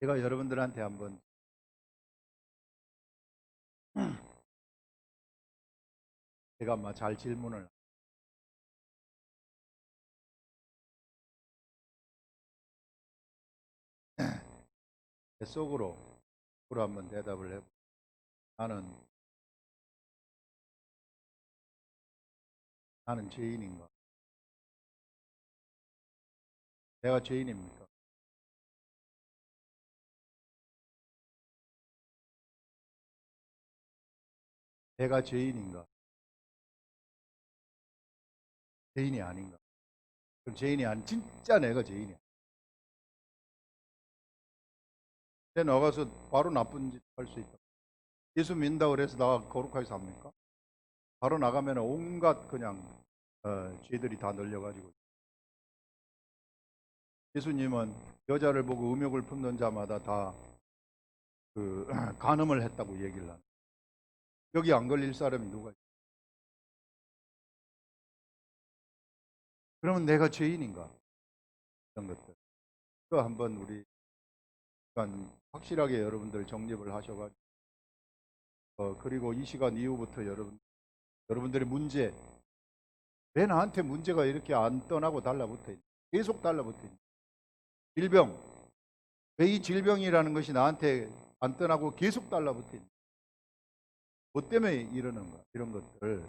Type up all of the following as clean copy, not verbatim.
제가 여러분들한테 한번 제가 아마 잘 질문을 속으로 한번 대답을 해보. 나는 죄인인가? 내가 죄인입니까? 내가 죄인인가? 죄인이 아닌가? 그럼 죄인이 아닌 진짜 내가 죄인이야. 내 나가서 바로 나쁜 짓 할 수 있다. 예수 믿는다고 그래서 나 거룩하게 삽니까? 바로 나가면 온갖 그냥 죄들이 다 널려가지고. 예수님은 여자를 보고 음욕을 품는 자마다 다 간음을 했다고 얘기를 하는. 여기 안 걸릴 사람이 누가 있어? 그러면 내가 죄인인가? 이런 것들. 그 한번 우리 확실하게 여러분들 정립을 하셔가지고 그리고 이 시간 이후부터 여러분들의 문제, 왜 나한테 문제가 이렇게 안 떠나고 달라붙어 있는, 계속 달라붙어 있는 질병, 왜 이 질병이라는 것이 나한테 안 떠나고 계속 달라붙어 있는, 뭐 때문에 이러는가, 이런 것들,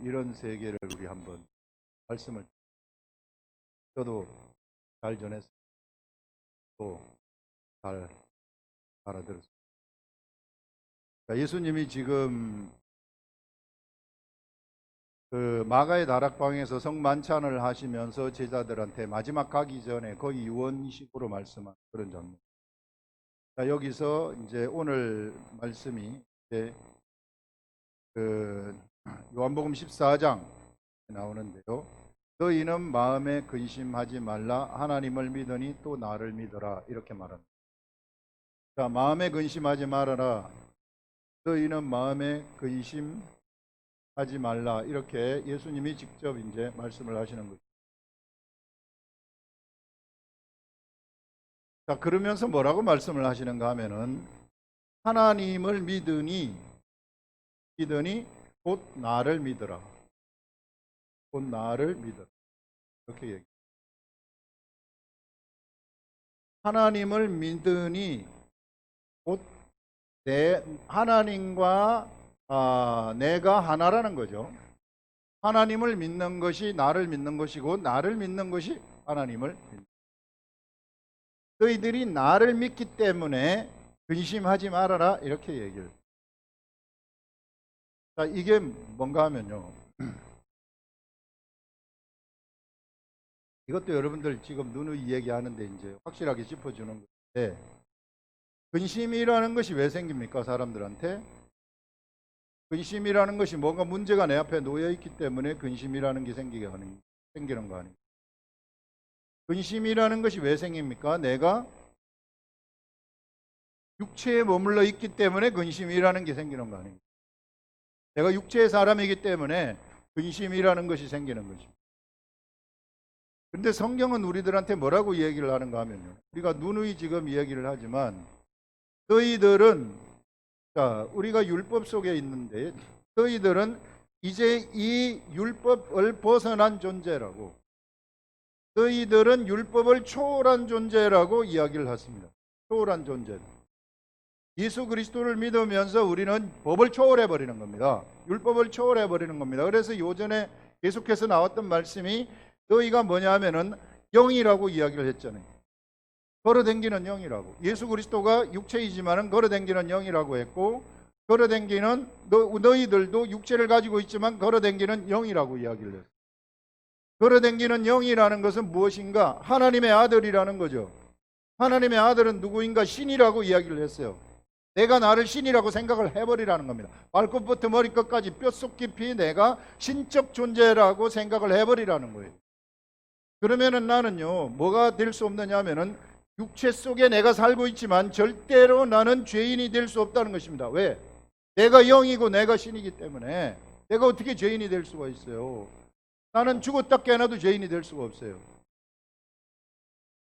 이런 세계를 우리 한번 말씀을 저도 잘 전했습니다. 또 잘 알아들었습니다. 예수님이 지금 마가의 다락방에서 성만찬을 하시면서 제자들한테 마지막 가기 전에 거의 유언식으로 말씀한 그런 장면. 자, 여기서 이제 오늘 말씀이 이제 요한복음 14장 나오는데요. 너희는 마음에 근심하지 말라. 하나님을 믿으니 또 나를 믿어라. 이렇게 말합니다. 자, 마음에 근심하지 말아라. 너희는 마음에 근심하지 말라. 이렇게 예수님이 직접 이제 말씀을 하시는 거죠. 자, 그러면서 뭐라고 말씀을 하시는가 하면은 하나님을 믿으니 곧 나를 믿어라. 곧 나를 믿어라. 이렇게 얘기해요. 하나님을 믿으니 곧 하나님과 내가 하나라는 거죠. 하나님을 믿는 것이 나를 믿는 것이고 나를 믿는 것이 하나님을 믿는. 너희들이 나를 믿기 때문에 근심하지 말아라 이렇게 얘기를. 자, 이게 뭔가 하면요. 이것도 여러분들 지금 누누이 얘기하는데 이제 확실하게 짚어주는 건데, 근심이라는 것이 왜 생깁니까? 사람들한테 근심이라는 것이 뭔가 문제가 내 앞에 놓여 있기 때문에 근심이라는 게 생기는 거 아닙니까? 근심이라는 것이 왜 생깁니까? 내가 육체에 머물러 있기 때문에 근심이라는 게 생기는 거 아닙니까? 내가 육체의 사람이기 때문에 근심이라는 것이 생기는 거죠. 근데 성경은 우리들한테 뭐라고 얘기를 하는가 하면요. 우리가 누누이 지금 이야기를 하지만 너희들은, 자, 우리가 율법 속에 있는데 너희들은 이제 이 율법을 벗어난 존재라고, 너희들은 율법을 초월한 존재라고 이야기를 했습니다. 초월한 존재. 예수 그리스도를 믿으면서 우리는 법을 초월해 버리는 겁니다. 율법을 초월해 버리는 겁니다. 그래서 요전에 계속해서 나왔던 말씀이 너희가 뭐냐 하면은 영이라고 이야기를 했잖아요. 걸어댕기는 영이라고. 예수 그리스도가 육체이지만은 걸어댕기는 영이라고 했고, 걸어댕기는 너희들도 육체를 가지고 있지만 걸어댕기는 영이라고 이야기를 했어요. 걸어댕기는 영이라는 것은 무엇인가? 하나님의 아들이라는 거죠. 하나님의 아들은 누구인가? 신이라고 이야기를 했어요. 내가 나를 신이라고 생각을 해버리라는 겁니다. 발끝부터 머리끝까지 뼛속 깊이 내가 신적 존재라고 생각을 해버리라는 거예요. 그러면은 나는요, 뭐가 될 수 없느냐 하면은 육체 속에 내가 살고 있지만 절대로 나는 죄인이 될 수 없다는 것입니다. 왜? 내가 영이고 내가 신이기 때문에. 내가 어떻게 죄인이 될 수가 있어요? 나는 죽었다 깨어나도 죄인이 될 수가 없어요.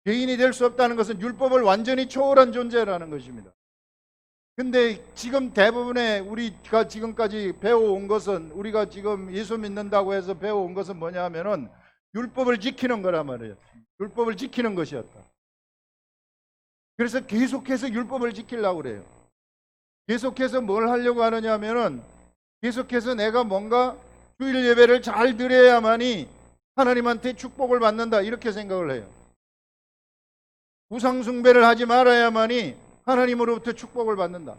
죄인이 될 수 없다는 것은 율법을 완전히 초월한 존재라는 것입니다. 근데 지금 대부분의 우리가 지금까지 배워온 것은, 우리가 지금 예수 믿는다고 해서 배워온 것은 뭐냐 하면은 율법을 지키는 거란 말이에요. 율법을 지키는 것이었다. 그래서 계속해서 율법을 지키려고 그래요. 계속해서 뭘 하려고 하느냐 하면은 계속해서 내가 뭔가 주일 예배를 잘 드려야만이 하나님한테 축복을 받는다, 이렇게 생각을 해요. 우상 숭배를 하지 말아야만이 하나님으로부터 축복을 받는다.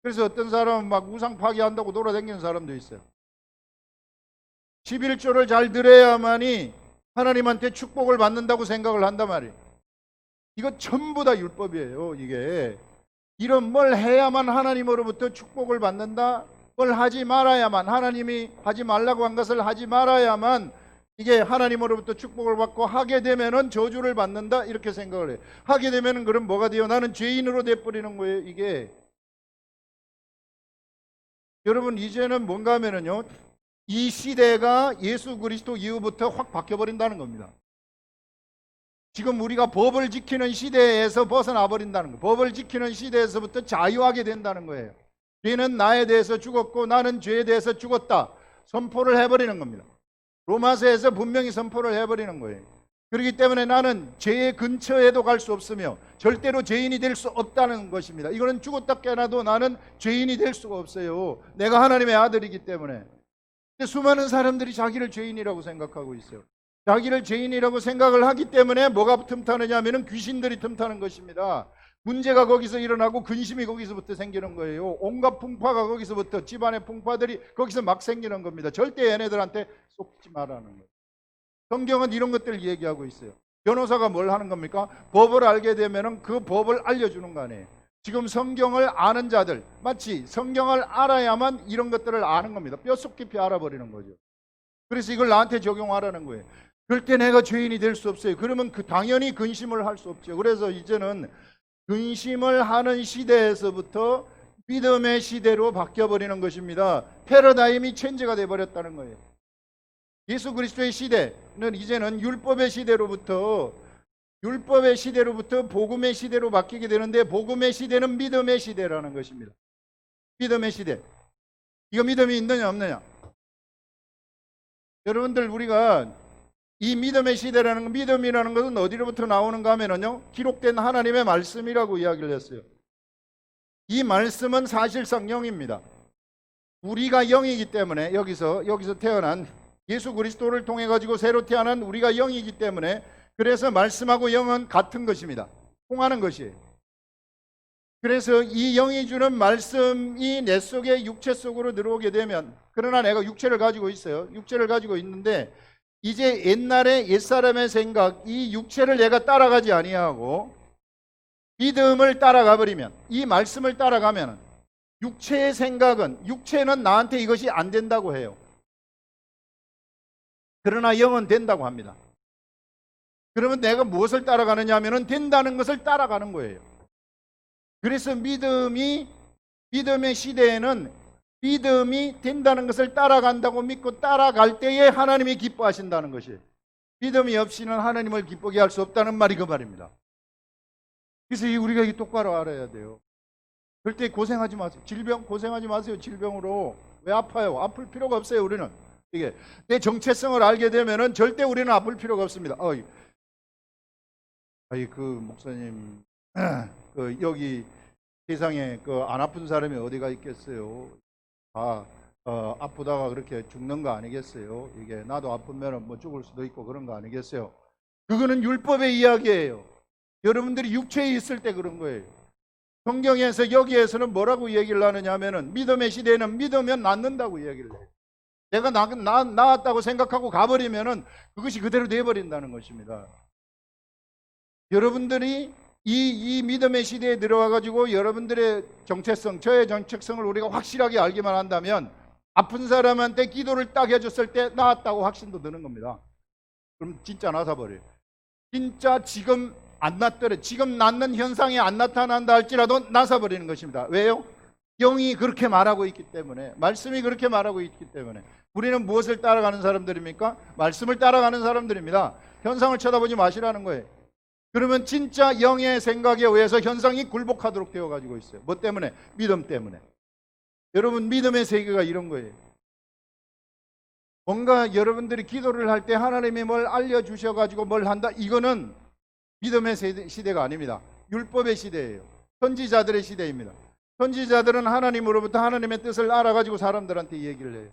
그래서 어떤 사람은 막 우상 파괴한다고 돌아다니는 사람도 있어요. 11조를 잘 드려야만이 하나님한테 축복을 받는다고 생각을 한단 말이에요. 이거 전부 다 율법이에요. 이게 이런 뭘 해야만 하나님으로부터 축복을 받는다, 뭘 하지 말아야만, 하나님이 하지 말라고 한 것을 하지 말아야만 이게 하나님으로부터 축복을 받고, 하게 되면은 저주를 받는다, 이렇게 생각을 해요. 하게 되면은 그럼 뭐가 돼요? 나는 죄인으로 돼버리는 거예요. 이게 여러분, 이제는 뭔가 하면은요, 이 시대가 예수 그리스도 이후부터 확 바뀌어버린다는 겁니다. 지금 우리가 법을 지키는 시대에서 벗어나 버린다는 거예요. 법을 지키는 시대에서부터 자유하게 된다는 거예요. 죄는 나에 대해서 죽었고 나는 죄에 대해서 죽었다, 선포를 해버리는 겁니다. 로마서에서 분명히 선포를 해버리는 거예요. 그렇기 때문에 나는 죄의 근처에도 갈 수 없으며 절대로 죄인이 될 수 없다는 것입니다. 이거는 죽었다 깨어나도 나는 죄인이 될 수가 없어요. 내가 하나님의 아들이기 때문에. 근데 수많은 사람들이 자기를 죄인이라고 생각하고 있어요. 자기를 죄인이라고 생각을 하기 때문에 뭐가 틈타느냐 하면 귀신들이 틈타는 것입니다. 문제가 거기서 일어나고 근심이 거기서부터 생기는 거예요. 온갖 풍파가 거기서부터, 집안의 풍파들이 거기서 막 생기는 겁니다. 절대 얘네들한테 속지 말라는 거예요. 성경은 이런 것들을 얘기하고 있어요. 변호사가 뭘 하는 겁니까? 법을 알게 되면 그 법을 알려주는 거 아니에요. 지금 성경을 아는 자들, 마치 성경을 알아야만 이런 것들을 아는 겁니다. 뼛속 깊이 알아버리는 거죠. 그래서 이걸 나한테 적용하라는 거예요. 그럴 때 내가 죄인이 될 수 없어요. 그러면 당연히 근심을 할 수 없죠. 그래서 이제는 근심을 하는 시대에서부터 믿음의 시대로 바뀌어버리는 것입니다. 패러다임이 체인지가 되어버렸다는 거예요. 예수 그리스도의 시대는 이제는 율법의 시대로부터 복음의 시대로 바뀌게 되는데, 복음의 시대는 믿음의 시대라는 것입니다. 믿음의 시대. 이거 믿음이 있느냐 없느냐? 여러분들, 우리가 이 믿음의 시대라는 건, 믿음이라는 것은 어디로부터 나오는가 하면요, 기록된 하나님의 말씀이라고 이야기를 했어요. 이 말씀은 사실상 영입니다. 우리가 영이기 때문에, 여기서 태어난 예수 그리스도를 통해 가지고 새로 태어난 우리가 영이기 때문에, 그래서 말씀하고 영은 같은 것입니다. 통하는 것이에요. 그래서 이 영이 주는 말씀이 내 속에 육체 속으로 들어오게 되면, 그러나 내가 육체를 가지고 있어요. 육체를 가지고 있는데 이제 옛날에 옛사람의 생각, 이 육체를 내가 따라가지 아니하고 믿음을 따라가 버리면, 이 말씀을 따라가면 육체의 생각은, 육체는 나한테 이것이 안 된다고 해요. 그러나 영은 된다고 합니다. 그러면 내가 무엇을 따라가느냐 하면 된다는 것을 따라가는 거예요. 그래서 믿음의 시대에는 믿음이 된다는 것을 따라간다고 믿고 따라갈 때에 하나님이 기뻐하신다는 것이에요. 믿음이 없이는 하나님을 기쁘게 할 수 없다는 말이 그 말입니다. 그래서 우리가 이게 똑바로 알아야 돼요. 절대 고생하지 마세요. 질병 고생하지 마세요. 질병으로. 왜 아파요? 아플 필요가 없어요. 우리는 이게 내 정체성을 알게 되면은 절대 우리는 아플 필요가 없습니다. 그 목사님, 여기 세상에 안 아픈 사람이 어디가 있겠어요? 아프다가 그렇게 죽는 거 아니겠어요? 이게 나도 아프면 뭐 죽을 수도 있고 그런 거 아니겠어요? 그거는 율법의 이야기예요. 여러분들이 육체에 있을 때 그런 거예요. 성경에서 여기에서는 뭐라고 얘기를 하느냐 하면은, 믿음의 시대에는 믿으면 낫는다고 얘기를 해요. 내가 나았다고 생각하고 가버리면은 그것이 그대로 돼버린다는 것입니다. 여러분들이 이 믿음의 시대에 들어와 가지고 여러분들의 정체성, 저의 정체성을 우리가 확실하게 알기만 한다면, 아픈 사람한테 기도를 딱 해줬을 때 나았다고 확신도 드는 겁니다. 그럼 진짜 나서버려요. 진짜 지금 안 낫더래, 지금 낫는 현상이 안 나타난다 할지라도 나서버리는 것입니다. 왜요? 영이 그렇게 말하고 있기 때문에, 말씀이 그렇게 말하고 있기 때문에. 우리는 무엇을 따라가는 사람들입니까? 말씀을 따라가는 사람들입니다. 현상을 쳐다보지 마시라는 거예요. 그러면 진짜 영의 생각에 의해서 현상이 굴복하도록 되어 가지고 있어요. 뭐 때문에? 믿음 때문에. 여러분, 믿음의 세계가 이런 거예요. 뭔가 여러분들이 기도를 할 때 하나님이 뭘 알려주셔 가지고 뭘 한다, 이거는 믿음의 시대가 아닙니다. 율법의 시대예요. 선지자들의 시대입니다. 선지자들은 하나님으로부터 하나님의 뜻을 알아가지고 사람들한테 얘기를 해요.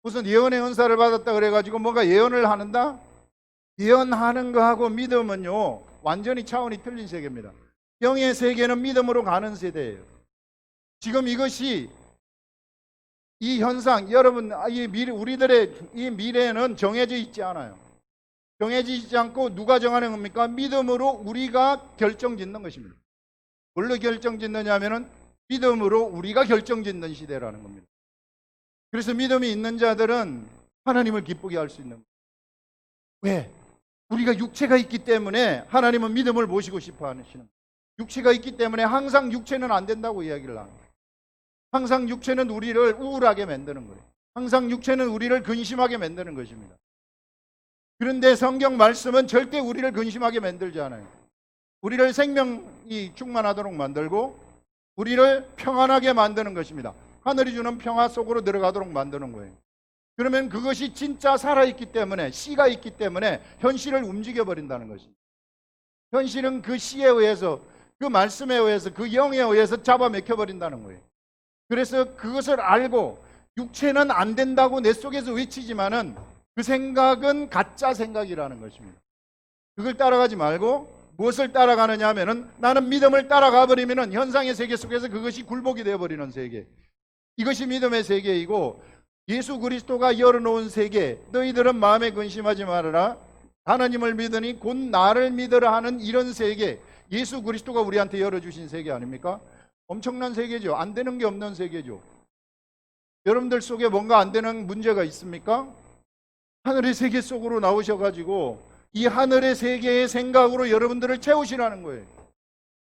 무슨 예언의 은사를 받았다 그래가지고 뭔가 예언을 하는다? 예언하는 거하고 믿음은요, 완전히 차원이 틀린 세계입니다. 영의 세계는 믿음으로 가는 세대예요. 지금 이것이, 이 현상, 여러분, 우리들의 이 미래는 정해져 있지 않아요. 정해져 있지 않고 누가 정하는 겁니까? 믿음으로 우리가 결정짓는 것입니다. 뭘로 결정짓느냐 하면은 믿음으로 우리가 결정짓는 시대라는 겁니다. 그래서 믿음이 있는 자들은 하나님을 기쁘게 할 수 있는 거예요. 왜? 우리가 육체가 있기 때문에 하나님은 믿음을 모시고 싶어 하시는 거예요. 육체가 있기 때문에 항상 육체는 안 된다고 이야기를 하는 거예요. 항상 육체는 우리를 우울하게 만드는 거예요. 항상 육체는 우리를 근심하게 만드는 것입니다. 그런데 성경 말씀은 절대 우리를 근심하게 만들지 않아요. 우리를 생명이 충만하도록 만들고 우리를 평안하게 만드는 것입니다. 하늘이 주는 평화 속으로 들어가도록 만드는 거예요. 그러면 그것이 진짜 살아있기 때문에, 씨가 있기 때문에 현실을 움직여버린다는 것입니다. 현실은 그 씨에 의해서, 그 말씀에 의해서, 그 영에 의해서 잡아먹혀버린다는 거예요. 그래서 그것을 알고, 육체는 안 된다고 내 속에서 외치지만은 그 생각은 가짜 생각이라는 것입니다. 그걸 따라가지 말고 무엇을 따라가느냐 하면은, 나는 믿음을 따라가 버리면은 현상의 세계 속에서 그것이 굴복이 되어버리는 세계, 이것이 믿음의 세계이고, 예수 그리스도가 열어놓은 세계, 너희들은 마음에 근심하지 말아라, 하나님을 믿으니 곧 나를 믿으라 하는 이런 세계, 예수 그리스도가 우리한테 열어주신 세계 아닙니까? 엄청난 세계죠. 안 되는 게 없는 세계죠. 여러분들 속에 뭔가 안 되는 문제가 있습니까? 하늘의 세계 속으로 나오셔가지고 이 하늘의 세계의 생각으로 여러분들을 채우시라는 거예요.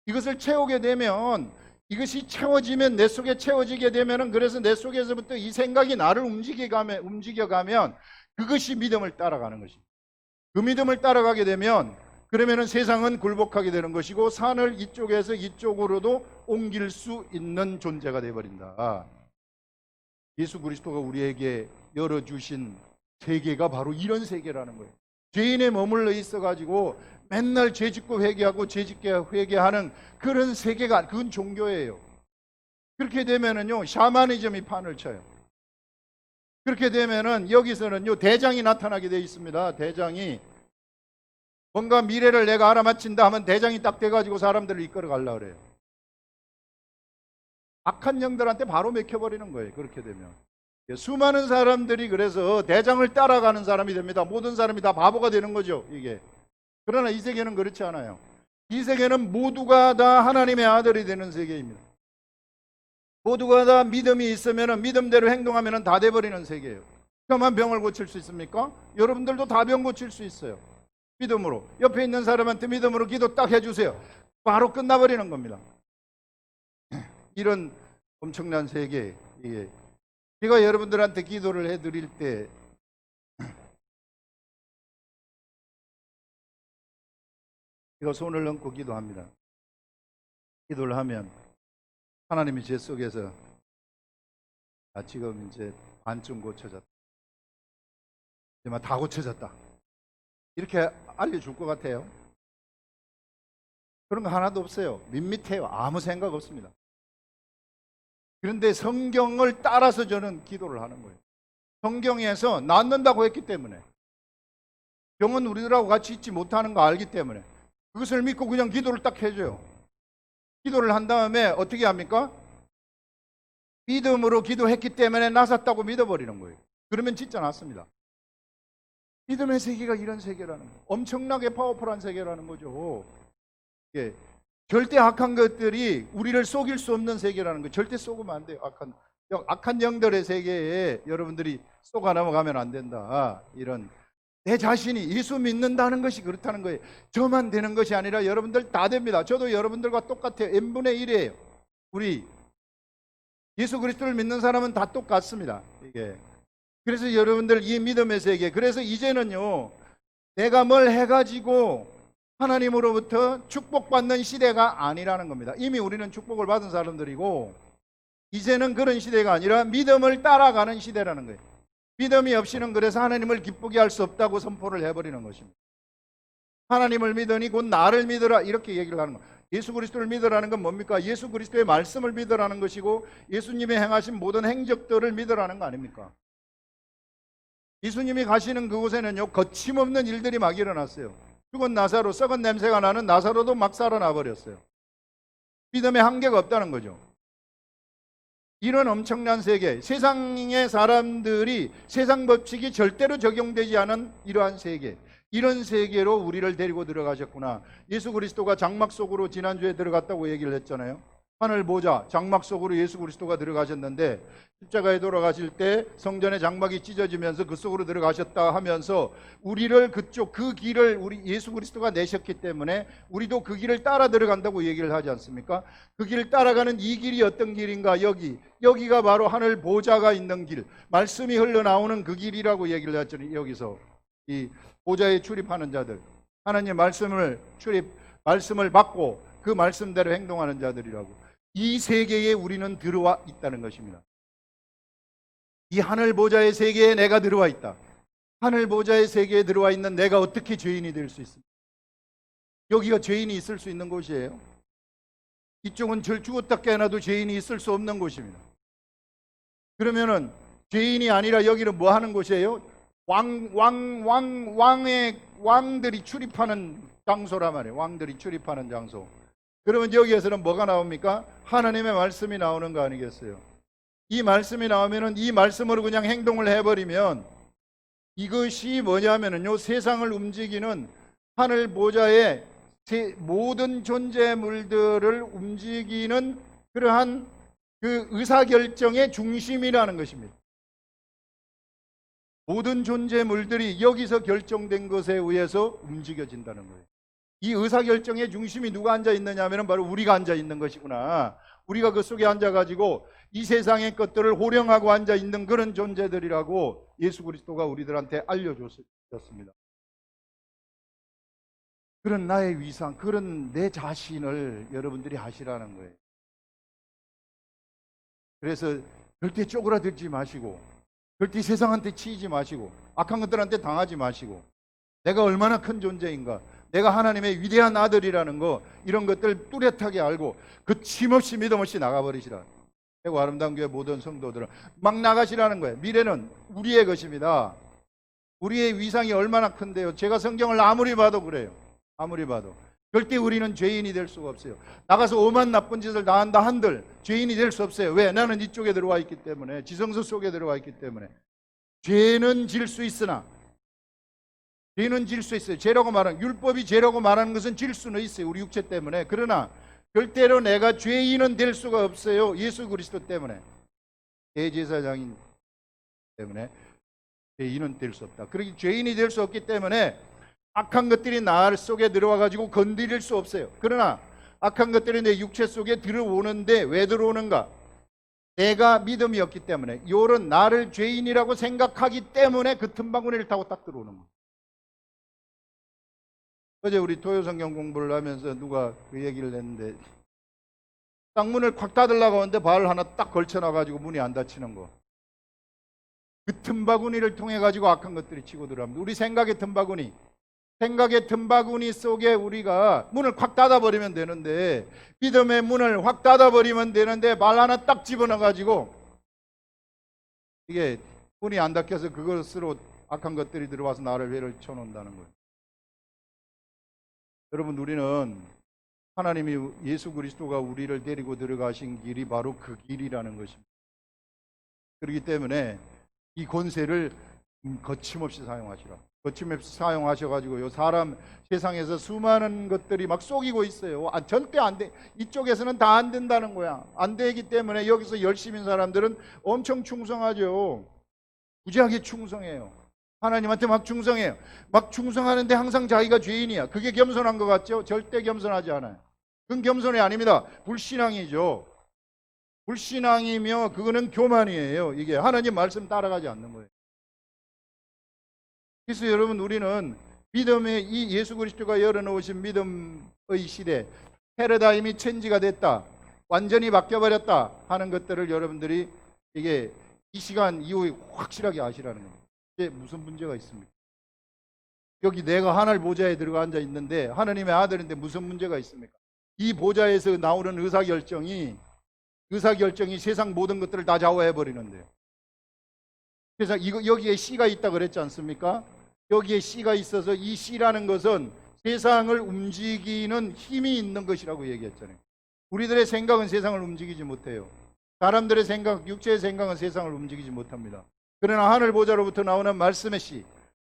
이것을 채우게 되면, 이것이 채워지면, 내 속에 채워지게 되면은, 그래서 내 속에서부터 이 생각이 나를 움직여가면 그것이 믿음을 따라가는 것입니다. 그 믿음을 따라가게 되면, 그러면은 세상은 굴복하게 되는 것이고 산을 이쪽에서 이쪽으로도 옮길 수 있는 존재가 되어버린다. 예수 그리스도가 우리에게 열어주신 세계가 바로 이런 세계라는 거예요. 죄인에 머물러 있어가지고 맨날 죄짓고 회개하고 죄짓게 회개하는 그런 세계가, 그건 종교예요. 그렇게 되면은요, 샤머니즘이 판을 쳐요. 그렇게 되면은 여기서는요, 대장이 나타나게 되어 있습니다. 대장이 뭔가 미래를 내가 알아맞힌다 하면 대장이 딱 돼가지고 사람들을 이끌어 가려고 그래요. 악한 영들한테 바로 맥혀버리는 거예요. 그렇게 되면 수많은 사람들이 그래서 대장을 따라가는 사람이 됩니다. 모든 사람이 다 바보가 되는 거죠, 이게. 그러나 이 세계는 그렇지 않아요. 이 세계는 모두가 다 하나님의 아들이 되는 세계입니다. 모두가 다 믿음이 있으면, 믿음대로 행동하면 다 돼버리는 세계예요. 그만 병을 고칠 수 있습니까? 여러분들도 다 병 고칠 수 있어요. 믿음으로. 옆에 있는 사람한테 믿음으로 기도 딱 해주세요. 바로 끝나버리는 겁니다. 이런 엄청난 세계. 제가 여러분들한테 기도를 해드릴 때 제가 손을 얹고 기도합니다. 기도를 하면 하나님이 제 속에서 지금 이제 반쯤 고쳐졌다, 이제 다 고쳐졌다, 이렇게 알려줄 것 같아요. 그런 거 하나도 없어요. 밋밋해요. 아무 생각 없습니다. 그런데 성경을 따라서 저는 기도를 하는 거예요. 성경에서 낫는다고 했기 때문에, 병은 우리들하고 같이 있지 못하는 거 알기 때문에 그것을 믿고 그냥 기도를 딱 해줘요. 기도를 한 다음에 어떻게 합니까? 믿음으로 기도했기 때문에 나섰다고 믿어버리는 거예요. 그러면 진짜 낫습니다. 믿음의 세계가 이런 세계라는 거예요. 엄청나게 파워풀한 세계라는 거죠. 예. 절대 악한 것들이 우리를 속일 수 없는 세계라는 거예요. 절대 속으면 안 돼요. 악한 영들의 세계에 여러분들이 속아 넘어가면 안 된다. 이런, 내 자신이 예수 믿는다는 것이 그렇다는 거예요. 저만 되는 것이 아니라 여러분들 다 됩니다. 저도 여러분들과 똑같아요. n분의 1이에요. 우리 예수 그리스도를 믿는 사람은 다 똑같습니다. 이게. 그래서 여러분들 이 믿음의 세계, 그래서 이제는요, 내가 뭘 해가지고 하나님으로부터 축복받는 시대가 아니라는 겁니다. 이미 우리는 축복을 받은 사람들이고 이제는 그런 시대가 아니라 믿음을 따라가는 시대라는 거예요. 믿음이 없이는 그래서 하나님을 기쁘게 할 수 없다고 선포를 해버리는 것입니다. 하나님을 믿으니 곧 나를 믿으라 이렇게 얘기를 하는 거예요. 예수 그리스도를 믿으라는 건 뭡니까? 예수 그리스도의 말씀을 믿으라는 것이고 예수님의 행하신 모든 행적들을 믿으라는 거 아닙니까? 예수님이 가시는 그곳에는요 거침없는 일들이 막 일어났어요. 죽은 나사로, 썩은 냄새가 나는 나사로도 막 살아나 버렸어요. 믿음의 한계가 없다는 거죠. 이런 엄청난 세계, 세상의 사람들이 세상 법칙이 절대로 적용되지 않은 이러한 세계, 이런 세계로 우리를 데리고 들어가셨구나. 예수 그리스도가 장막 속으로 지난주에 들어갔다고 얘기를 했잖아요. 하늘 보좌, 장막 속으로 예수 그리스도가 들어가셨는데 십자가에 돌아가실 때 성전의 장막이 찢어지면서 그 속으로 들어가셨다 하면서 우리를 그쪽 그 길을 우리 예수 그리스도가 내셨기 때문에 우리도 그 길을 따라 들어간다고 얘기를 하지 않습니까? 그 길을 따라가는 이 길이 어떤 길인가? 여기가 바로 하늘 보좌가 있는 길, 말씀이 흘러나오는 그 길이라고 얘기를 했잖아요. 여기서 이 보좌에 출입하는 자들, 하나님 말씀을 받고 그 말씀대로 행동하는 자들이라고. 이 세계에 우리는 들어와 있다는 것입니다. 이 하늘 보좌의 세계에 내가 들어와 있다. 하늘 보좌의 세계에 들어와 있는 내가 어떻게 죄인이 될 수 있습니까? 여기가 죄인이 있을 수 있는 곳이에요. 이쪽은 절 죽었다 깨어나도 죄인이 있을 수 없는 곳입니다. 그러면은 죄인이 아니라 여기는 뭐 하는 곳이에요? 왕들이 출입하는 장소란 말이에요. 왕들이 출입하는 장소. 그러면 여기에서는 뭐가 나옵니까? 하나님의 말씀이 나오는 거 아니겠어요? 이 말씀이 나오면은 이 말씀으로 그냥 행동을 해버리면 이것이 뭐냐면은요, 세상을 움직이는 하늘 보좌의 모든 존재물들을 움직이는 그러한 그 의사결정의 중심이라는 것입니다. 모든 존재물들이 여기서 결정된 것에 의해서 움직여진다는 거예요. 이 의사결정의 중심이 누가 앉아 있느냐 하면 바로 우리가 앉아 있는 것이구나. 우리가 그 속에 앉아가지고 이 세상의 것들을 호령하고 앉아 있는 그런 존재들이라고 예수 그리스도가 우리들한테 알려줬습니다. 그런 나의 위상, 그런 내 자신을 여러분들이 아시라는 거예요. 그래서 절대 쪼그라들지 마시고, 절대 세상한테 치이지 마시고, 악한 것들한테 당하지 마시고, 내가 얼마나 큰 존재인가, 내가 하나님의 위대한 아들이라는 거, 이런 것들 뚜렷하게 알고 그침없이 믿음 없이 나가버리시라. 그리고 아름다운 교회 모든 성도들은 막 나가시라는 거예요. 미래는 우리의 것입니다. 우리의 위상이 얼마나 큰데요. 제가 성경을 아무리 봐도 그래요. 아무리 봐도 절대 우리는 죄인이 될 수가 없어요. 나가서 오만 나쁜 짓을 다 한다 한들 죄인이 될 수 없어요. 왜? 나는 이쪽에 들어와 있기 때문에, 지성소 속에 들어와 있기 때문에. 죄는 질 수 있으나, 죄는 질 수 있어요. 죄라고 말하는, 율법이 죄라고 말하는 것은 질 수는 있어요. 우리 육체 때문에. 그러나 절대로 내가 죄인은 될 수가 없어요. 예수 그리스도 때문에. 대제사장인 때문에 죄인은 될 수 없다. 그러기 죄인이 될 수 없기 때문에 악한 것들이 나 속에 들어와 가지고 건드릴 수 없어요. 그러나 악한 것들이 내 육체 속에 들어오는데 왜 들어오는가? 내가 믿음이 없기 때문에, 요런 나를 죄인이라고 생각하기 때문에 그 틈바구니를 타고 딱 들어오는 거예요. 어제 우리 토요성경 공부를 하면서 누가 그 얘기를 했는데, 딱 문을 콱 닫으려고 하는데 발을 하나 딱 걸쳐놔가지고 문이 안 닫히는 거. 그 틈바구니를 통해 가지고 악한 것들이 치고 들어갑니다. 우리 생각의 틈바구니 속에 우리가 문을 콱 닫아버리면 되는데, 믿음의 문을 확 닫아버리면 되는데 발 하나 딱 집어넣어가지고 이게 문이 안 닫혀서 그것으로 악한 것들이 들어와서 나를 회를 쳐놓는다는 거예요. 여러분, 우리는 하나님이, 예수 그리스도가 우리를 데리고 들어가신 길이 바로 그 길이라는 것입니다. 그렇기 때문에 이 권세를 거침없이 사용하시라. 거침없이 사용하셔가지고 요 사람, 세상에서 수많은 것들이 막 속이고 있어요. 절대 안 돼. 이쪽에서는 다 안 된다는 거야. 안 되기 때문에 여기서 열심인 사람들은 엄청 충성하죠. 무지하게 충성해요. 하나님한테 막 충성해요. 막 충성하는데 항상 자기가 죄인이야. 그게 겸손한 것 같죠? 절대 겸손하지 않아요. 그건 겸손이 아닙니다. 불신앙이죠. 불신앙이며 그거는 교만이에요. 이게 하나님 말씀 따라가지 않는 거예요. 그래서 여러분, 우리는 믿음의 이 예수 그리스도가 열어놓으신 믿음의 시대, 패러다임이 체인지가 됐다, 완전히 바뀌어버렸다 하는 것들을 여러분들이 이게 이 시간 이후에 확실하게 아시라는 겁니다. 이게 무슨 문제가 있습니까? 여기 내가 하늘 보좌에 들어가 앉아 있는데 하나님의 아들인데 무슨 문제가 있습니까? 이 보좌에서 나오는 의사결정이 세상 모든 것들을 다 좌우해 버리는데요. 그래서 여기에 씨가 있다 그랬지 않습니까? 여기에 씨가 있어서 이 씨라는 것은 세상을 움직이는 힘이 있는 것이라고 얘기했잖아요. 우리들의 생각은 세상을 움직이지 못해요. 사람들의 생각, 육체의 생각은 세상을 움직이지 못합니다. 그러나 하늘 보좌로부터 나오는 말씀의 씨,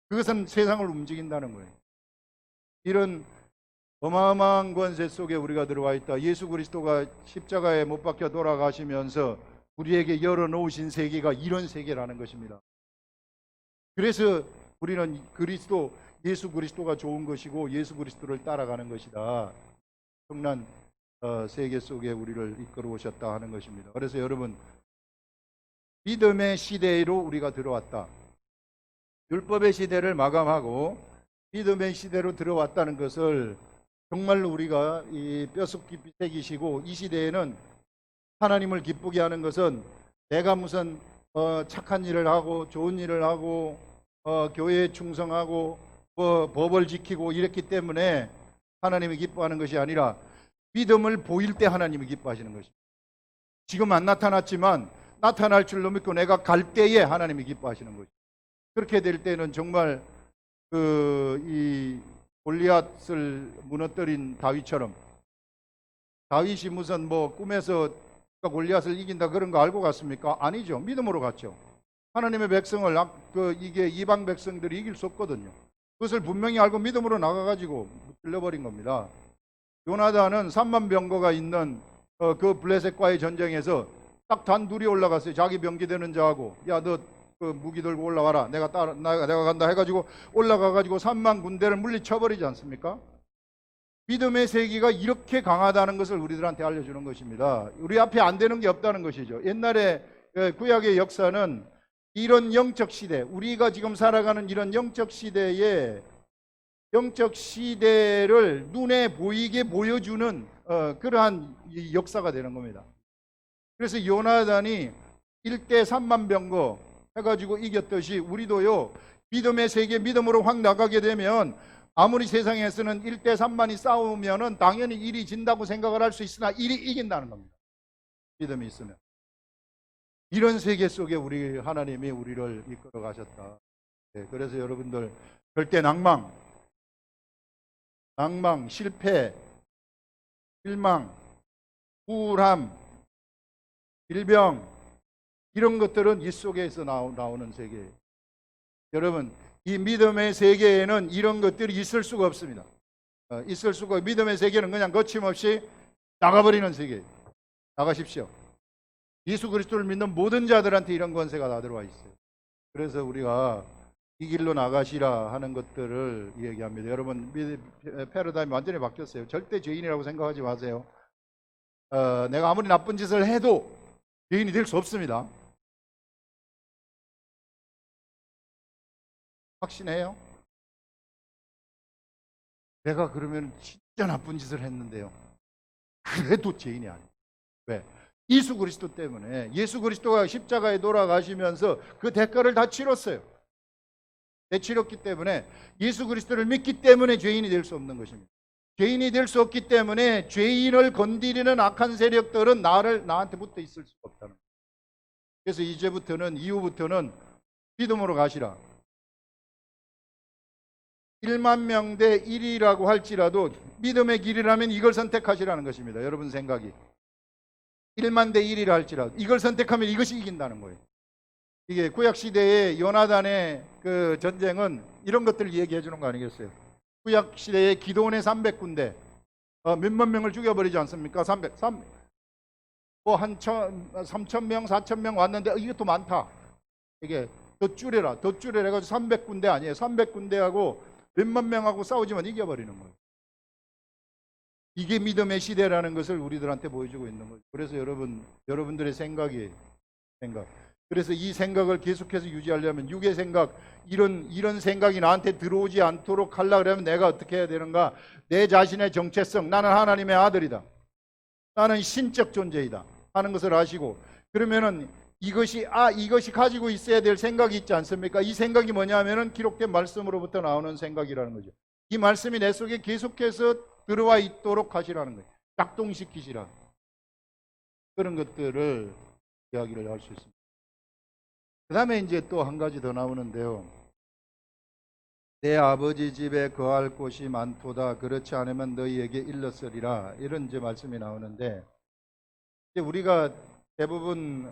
그것은 세상을 움직인다는 거예요. 이런 어마어마한 권세 속에 우리가 들어와 있다. 예수 그리스도가 십자가에 못 박혀 돌아가시면서 우리에게 열어놓으신 세계가 이런 세계라는 것입니다. 그래서 우리는 예수 그리스도가 좋은 것이고 예수 그리스도를 따라가는 것이다. 엄청난 세계 속에 우리를 이끌어 오셨다 하는 것입니다. 그래서 여러분, 믿음의 시대로 우리가 들어왔다. 율법의 시대를 마감하고 믿음의 시대로 들어왔다는 것을 정말로 우리가 이 뼛속 깊이 새기시고, 이 시대에는 하나님을 기쁘게 하는 것은 내가 무슨 착한 일을 하고 좋은 일을 하고 교회에 충성하고 법을 지키고 이랬기 때문에 하나님이 기뻐하는 것이 아니라 믿음을 보일 때 하나님이 기뻐하시는 것입니다. 지금 안 나타났지만 나타날 줄로 믿고 내가 갈 때에 하나님이 기뻐하시는 것입니다. 그렇게 될 때는 정말 이 골리앗을 무너뜨린 다윗처럼, 다윗이 무슨 꿈에서 골리앗을 이긴다 그런 거 알고 갔습니까? 아니죠. 믿음으로 갔죠. 하나님의 백성을 이게 이방 백성들이 이길 수 없거든요. 그것을 분명히 알고 믿음으로 나가가지고 찔러버린 겁니다. 요나단은 3만 병거가 있는 그 블레셋과의 전쟁에서 딱 단둘이 올라갔어요. 자기 병기 되는 자하고, 야 너 그 무기 들고 올라가라, 내가 간다 해가지고 올라가가지고 3만 군대를 물리쳐버리지 않습니까? 믿음의 세계가 이렇게 강하다는 것을 우리들한테 알려주는 것입니다. 우리 앞에 안 되는 게 없다는 것이죠. 옛날에 구약의 역사는 이런 영적 시대, 우리가 지금 살아가는 이런 영적 시대에 영적 시대를 눈에 보이게 보여주는 그러한 역사가 되는 겁니다. 그래서 요나단이 1대 3만 병거 해가지고 이겼듯이 우리도요, 믿음의 세계, 믿음으로 확 나가게 되면 아무리 세상에서는 1대 3만이 싸우면은 당연히 1이 진다고 생각을 할 수 있으나 1이 이긴다는 겁니다. 믿음이 있으면. 이런 세계 속에 우리 하나님이 우리를 이끌어 가셨다. 네, 그래서 여러분들 절대 낭망, 실패, 실망, 우울함, 질병, 이런 것들은 이 속에서 나오는 세계예요. 여러분, 이 믿음의 세계에는 이런 것들이 있을 수가 없습니다. 있을 수가, 믿음의 세계는 그냥 거침없이 나가버리는 세계예요. 나가십시오. 예수 그리스도를 믿는 모든 자들한테 이런 권세가 다 들어와 있어요. 그래서 우리가 이 길로 나가시라 하는 것들을 얘기합니다. 여러분, 패러다임이 완전히 바뀌었어요. 절대 죄인이라고 생각하지 마세요. 내가 아무리 나쁜 짓을 해도 죄인이 될 수 없습니다. 확신해요? 내가 그러면 진짜 나쁜 짓을 했는데요, 그래도 죄인이 아니에요. 왜? 예수 그리스도 때문에. 예수 그리스도가 십자가에 돌아가시면서 그 대가를 다 치렀어요. 치렀기 때문에, 예수 그리스도를 믿기 때문에 죄인이 될 수 없는 것입니다. 죄인이 될 수 없기 때문에 죄인을 건드리는 악한 세력들은 나한테 붙어 있을 수가 없다는 거예요. 그래서 이후부터는 믿음으로 가시라. 1만 명 대 1이라고 할지라도 믿음의 길이라면 이걸 선택하시라는 것입니다. 여러분 생각이 1만 대 1이라 할지라도 이걸 선택하면 이것이 이긴다는 거예요. 이게 구약시대의 요나단의 그 전쟁은 이런 것들을 얘기해 주는 거 아니겠어요? 구약시대의 기도원의 300군데 몇만 명을 죽여버리지 않습니까? 300한 3,000명 4,000명 왔는데 이것도 많다. 이게 더 줄여라 해가지고 300군데 아니에요. 300군데하고 몇만 명하고 싸우지만 이겨버리는 거예요. 이게 믿음의 시대라는 것을 우리들한테 보여주고 있는 거예요. 그래서 여러분들의 생각. 그래서 이 생각을 계속해서 유지하려면 육의 생각, 이런 생각이 나한테 들어오지 않도록 하려고 그러면 내가 어떻게 해야 되는가? 내 자신의 정체성, 나는 하나님의 아들이다, 나는 신적 존재이다 하는 것을 아시고, 그러면은 이것이 가지고 있어야 될 생각이 있지 않습니까? 이 생각이 뭐냐면은 기록된 말씀으로부터 나오는 생각이라는 거죠. 이 말씀이 내 속에 계속해서 들어와 있도록 하시라는 거예요. 작동시키시라. 그런 것들을 이야기를 할 수 있습니다. 그 다음에 이제 또 한 가지 더 나오는데요. 내 아버지 집에 거할 곳이 많도다. 그렇지 않으면 너희에게 일렀으리라. 이런 이제 말씀이 나오는데, 이제 우리가 대부분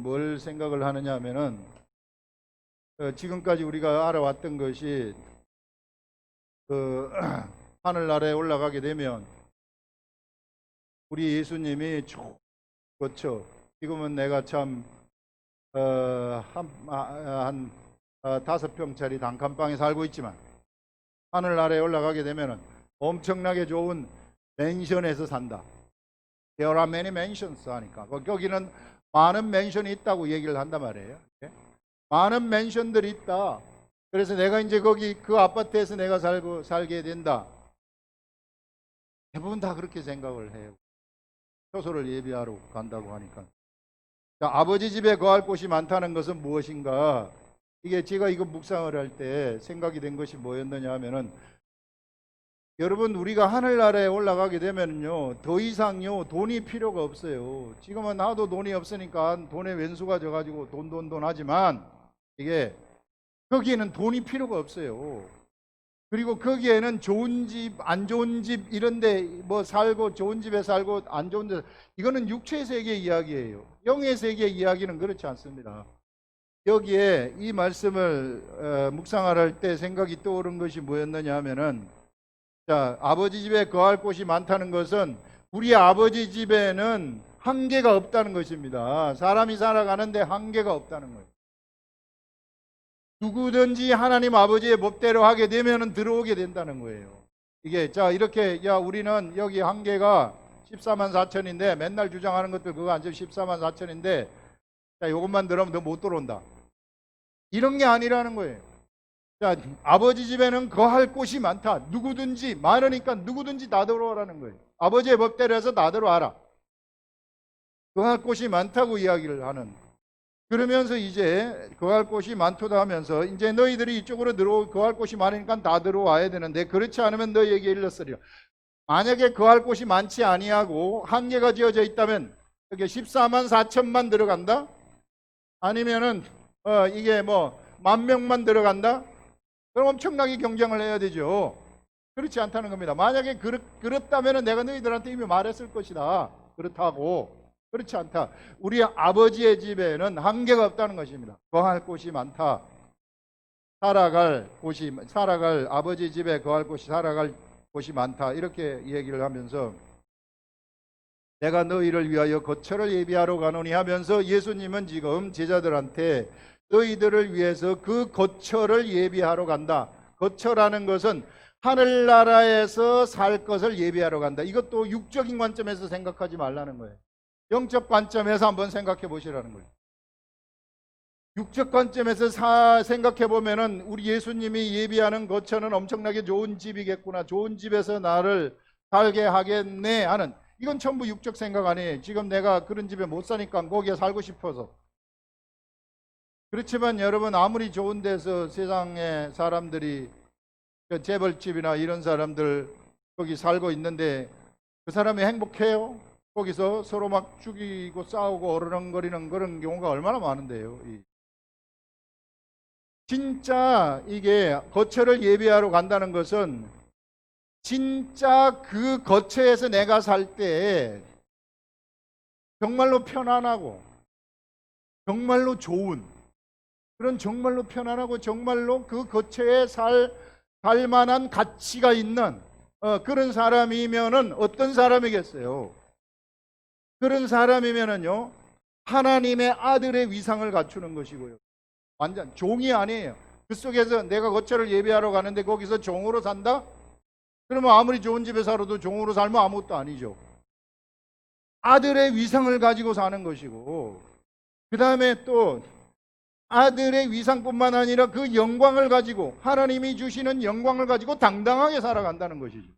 뭘 생각을 하느냐 하면은, 지금까지 우리가 알아왔던 것이 하늘나라에 올라가게 되면 우리 예수님이 그렇죠. 지금은 내가 참 한 5평짜리 단칸방에 살고 있지만, 하늘나라에 올라가게 되면 엄청나게 좋은 맨션에서 산다. There are many mansions 하니까 거기는 많은 맨션이 있다고 얘기를 한단 말이에요. 많은 맨션들이 있다. 그래서 내가 이제 거기 그 아파트에서 내가 살게 된다. 대부분 다 그렇게 생각을 해요. 효소를 예비하러 간다고 하니까. 자, 아버지 집에 거할 곳이 많다는 것은 무엇인가? 이게 제가 이거 묵상을 할 때 생각이 된 것이 뭐였느냐 하면은, 여러분, 우리가 하늘나라에 올라가게 되면요, 더 이상요 돈이 필요가 없어요. 지금은 나도 돈이 없으니까 돈의 왼수가 져가지고 돈 하지만, 이게 거기에는 돈이 필요가 없어요. 그리고 거기에는 좋은 집, 안 좋은 집 이런데 뭐 살고, 좋은 집에 살고 안 좋은 데, 이거는 육체의 세계 이야기예요. 영의 세계 이야기는 그렇지 않습니다. 여기에 이 말씀을 묵상할 때 생각이 떠오른 것이 뭐였느냐 하면은, 자, 아버지 집에 거할 곳이 많다는 것은 우리 아버지 집에는 한계가 없다는 것입니다. 사람이 살아가는데 한계가 없다는 거예요. 누구든지 하나님 아버지의 법대로 하게 되면 들어오게 된다는 거예요. 이게, 자, 이렇게, 야, 우리는 여기 한계가 14만 4천인데, 맨날 주장하는 것들 그거 안 돼. 14만 4천인데, 자, 이것만 들어오면 너 못 들어온다. 이런 게 아니라는 거예요. 자, 아버지 집에는 거할 곳이 많다. 누구든지, 많으니까 누구든지 다 들어오라는 거예요. 아버지의 법대로 해서 다 들어와라. 거할 곳이 많다고 이야기를 하는. 그러면서 이제 거할 곳이 많도다 하면서, 이제 너희들이 이쪽으로 거할 곳이 많으니까 다 들어와야 되는데, 그렇지 않으면 너희에게 일렀으리라. 만약에 거할 곳이 많지 아니하고 한계가 지어져 있다면, 이게 14만 4천만 들어간다? 아니면은 이게 뭐 10,000명만 들어간다? 그럼 엄청나게 경쟁을 해야 되죠. 그렇지 않다는 겁니다. 만약에 그렇다면 내가 너희들한테 이미 말했을 것이다. 그렇다고. 그렇지 않다. 우리 아버지의 집에는 한계가 없다는 것입니다. 거할 곳이 많다. 살아갈 아버지 집에 거할 곳이, 살아갈 곳이 많다. 이렇게 얘기를 하면서, 내가 너희를 위하여 거처를 예비하러 가노니 하면서, 예수님은 지금 제자들한테 너희들을 위해서 그 거처를 예비하러 간다. 거처라는 것은 하늘나라에서 살 것을 예비하러 간다. 이것도 육적인 관점에서 생각하지 말라는 거예요. 영적 관점에서 한번 생각해 보시라는 거예요. 육적 관점에서 생각해 보면은 우리 예수님이 예비하는 거처는 엄청나게 좋은 집이겠구나. 좋은 집에서 나를 살게 하겠네 하는, 이건 전부 육적 생각 아니에요. 지금 내가 그런 집에 못 사니까 거기에 살고 싶어서. 그렇지만 여러분, 아무리 좋은 데서 세상의 사람들이, 재벌집이나 이런 사람들 거기 살고 있는데 그 사람이 행복해요? 거기서 서로 막 죽이고 싸우고 어르렁거리는 그런 경우가 얼마나 많은데요. 진짜 이게 거처를 예비하러 간다는 것은, 진짜 그 거처에서 내가 살 때 정말로 편안하고 정말로 좋은, 그런 정말로 편안하고 정말로 그 거처에 살 만한 가치가 있는 그런 사람이면은 어떤 사람이겠어요? 그런 사람이면은요, 하나님의 아들의 위상을 갖추는 것이고요. 완전 종이 아니에요. 그 속에서 내가 거처를 예비하러 가는데 거기서 종으로 산다? 그러면 아무리 좋은 집에 살아도 종으로 살면 아무것도 아니죠. 아들의 위상을 가지고 사는 것이고, 그 다음에 또 아들의 위상뿐만 아니라 그 영광을 가지고, 하나님이 주시는 영광을 가지고 당당하게 살아간다는 것이죠.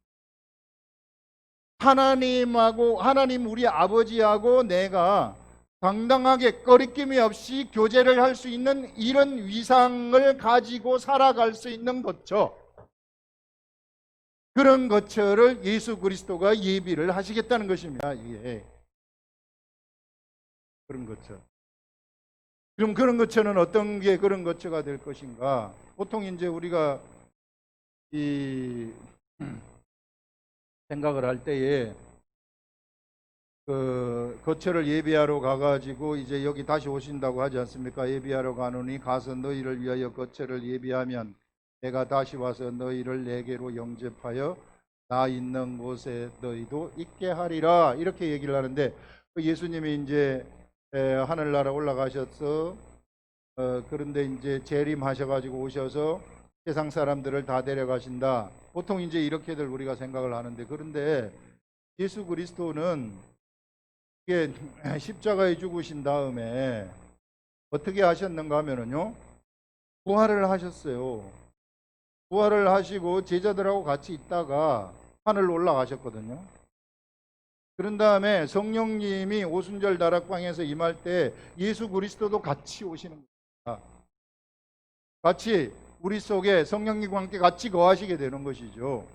하나님하고, 하나님 우리 아버지하고 내가 당당하게 거리낌이 없이 교제를 할 수 있는 이런 위상을 가지고 살아갈 수 있는 거죠. 그런 거처를 예수 그리스도가 예비를 하시겠다는 것입니다. 이게 그런 거처. 그럼 그런 거처는 어떤 게 그런 거처가 될 것인가? 보통 이제 우리가 이 생각을 할 때에 그 거처를 예비하러 가가지고 이제 여기 다시 오신다고 하지 않습니까? 예비하러 가노니 가서 너희를 위하여 거처를 예비하면 내가 다시 와서 너희를 내게로 영접하여 나 있는 곳에 너희도 있게 하리라, 이렇게 얘기를 하는데, 예수님이 이제 하늘나라 올라가셔서 그런데 이제 재림하셔가지고 오셔서 세상 사람들을 다 데려가신다. 보통 이제 이렇게들 우리가 생각을 하는데, 그런데 예수 그리스도는 이게 십자가에 죽으신 다음에 어떻게 하셨는가 하면은요, 부활을 하셨어요. 부활을 하시고 제자들하고 같이 있다가 하늘로 올라가셨거든요. 그런 다음에 성령님이 오순절 다락방에서 임할 때 예수 그리스도도 같이 오시는 겁니다. 같이 우리 속에 성령님과 함께 같이 거하시게 되는 것이죠.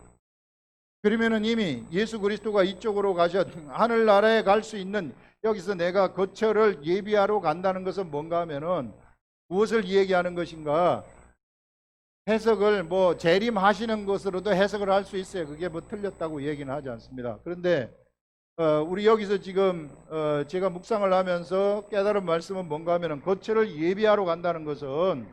그러면은 이미 예수 그리스도가 이쪽으로 가셔 하늘나라에 갈 수 있는, 여기서 내가 거처를 예비하러 간다는 것은 뭔가 하면은 무엇을 얘기하는 것인가? 해석을 뭐 재림하시는 것으로도 해석을 할 수 있어요. 그게 뭐 틀렸다고 얘기는 하지 않습니다. 그런데 우리 여기서 지금 제가 묵상을 하면서 깨달은 말씀은 뭔가 하면은 거처를 예비하러 간다는 것은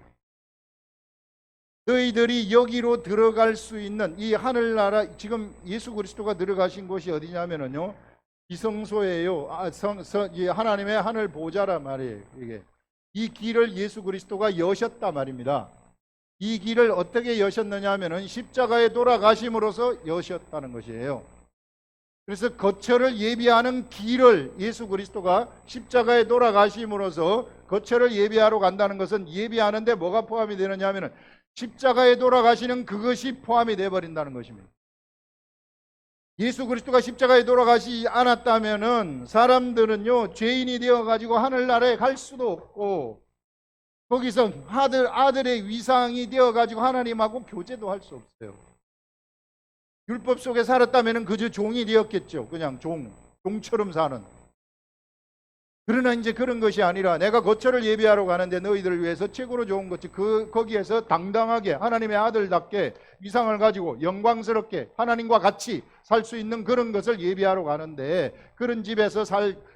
너희들이 여기로 들어갈 수 있는 이 하늘나라, 지금 예수 그리스도가 들어가신 곳이 어디냐면은요, 지성소예요. 하나님의 하늘 보좌란 말이에요. 이게 이 길을 예수 그리스도가 여셨다 말입니다. 이 길을 어떻게 여셨느냐 하면은 십자가에 돌아가심으로써 여셨다는 것이에요. 그래서 거처를 예비하는 길을 예수 그리스도가 십자가에 돌아가심으로써 거처를 예비하러 간다는 것은, 예비하는데 뭐가 포함이 되느냐 하면은 십자가에 돌아가시는 그것이 포함이 되어 버린다는 것입니다. 예수 그리스도가 십자가에 돌아가시지 않았다면은 사람들은요, 죄인이 되어 가지고 하늘나라에 갈 수도 없고, 거기서 아들의 위상이 되어 가지고 하나님하고 교제도 할 수 없어요. 율법 속에 살았다면은 그저 종이 되었겠죠. 그냥 종처럼 사는. 그러나 이제 그런 것이 아니라 내가 거처를 예비하러 가는데 너희들을 위해서 최고로 좋은 것이 거기에서 당당하게 하나님의 아들답게 위상을 가지고 영광스럽게 하나님과 같이 살 수 있는 그런 것을 예비하러 가는데, 그런 집에서